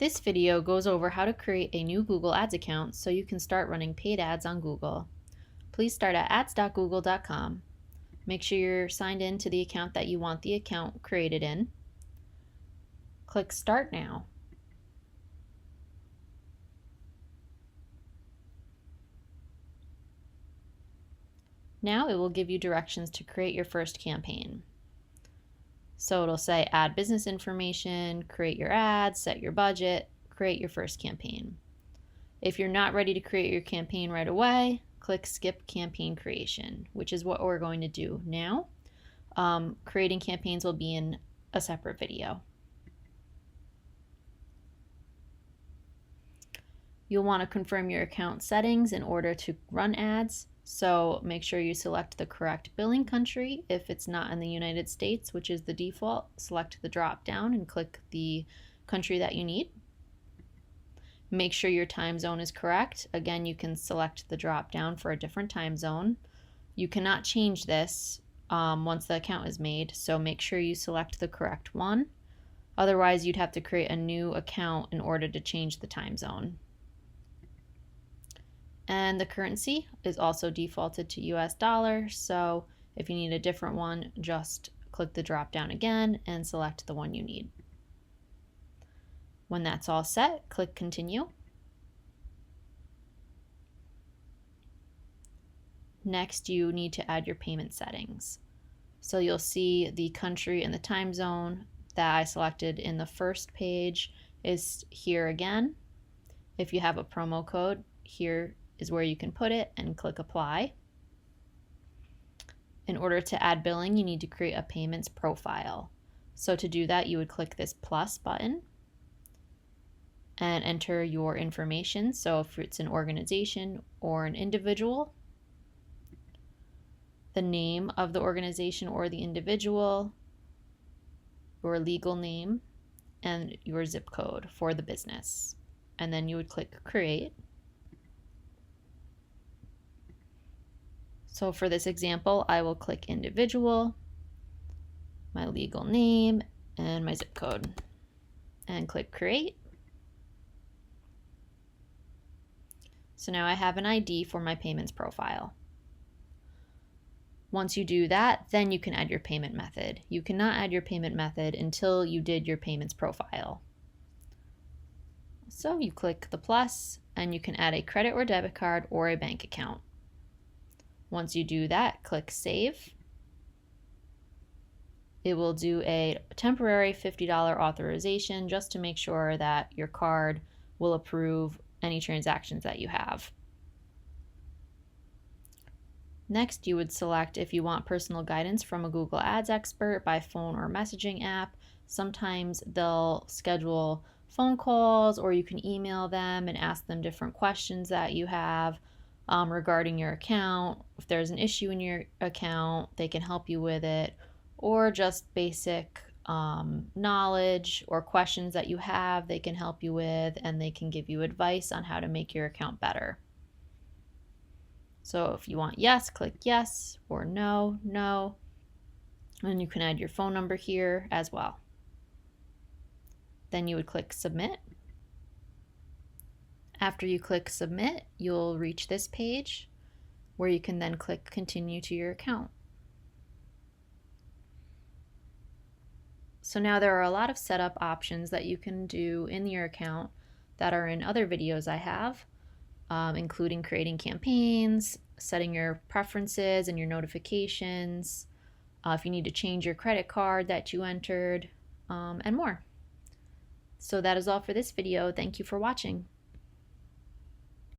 This video goes over how to create a new Google Ads account so you can start running paid ads on Google. Please start at ads.google.com. Make sure you're signed in to the account that you want the account created in. Click Start Now. Now it will give you directions to create your first campaign. So it'll say add business information, create your ads, set your budget, create your first campaign. If you're not ready to create your campaign right away, click Skip Campaign Creation, which is what we're going to do now. Creating campaigns will be in a separate video. You'll want to confirm your account settings in order to run ads. So make sure you select the correct billing country. If it's not in the United States, which is the default, select the drop down and click the country that you need. Make sure your time zone is correct. Again, you can select the drop down for a different time zone. You cannot change this once the account is made, so make sure you select the correct one. Otherwise, you'd have to create a new account in order to change the time zone. And the currency is also defaulted to US dollar, so if you need a different one, just click the drop down again and select the one you need. When that's all set, click Continue. Next, you need to add your payment settings. So you'll see the country and the time zone that I selected in the first page is here again. If you have a promo code, here is where you can put it and click Apply. In order to add billing, you need to create a payments profile. So to do that, you would click this plus button and enter your information. So if it's an organization or an individual, the name of the organization or the individual, your legal name, and your zip code for the business. And then you would click Create. So for this example, I will click individual, my legal name, and my zip code, and click Create. So now I have an ID for my payments profile. Once you do that, then you can add your payment method. You cannot add your payment method until you did your payments profile. So you click the plus, and you can add a credit or debit card or a bank account. Once you do that, click Save. It will do a temporary $50 authorization just to make sure that your card will approve any transactions that you have. Next, you would select if you want personal guidance from a Google Ads expert by phone or messaging app. Sometimes they'll schedule phone calls, or you can email them and ask them different questions that you have regarding your account. If there's an issue in your account, they can help you with it, or just basic knowledge or questions that you have, they can help you with, and they can give you advice on how to make your account better. So if you want yes, click yes, or no, no, and you can add your phone number here as well. Then you would click Submit. After you click Submit, you'll reach this page where you can then click Continue to your account. So now there are a lot of setup options that you can do in your account that are in other videos I have, including creating campaigns, setting your preferences and your notifications, if you need to change your credit card that you entered, and more. So that is all for this video. Thank you for watching.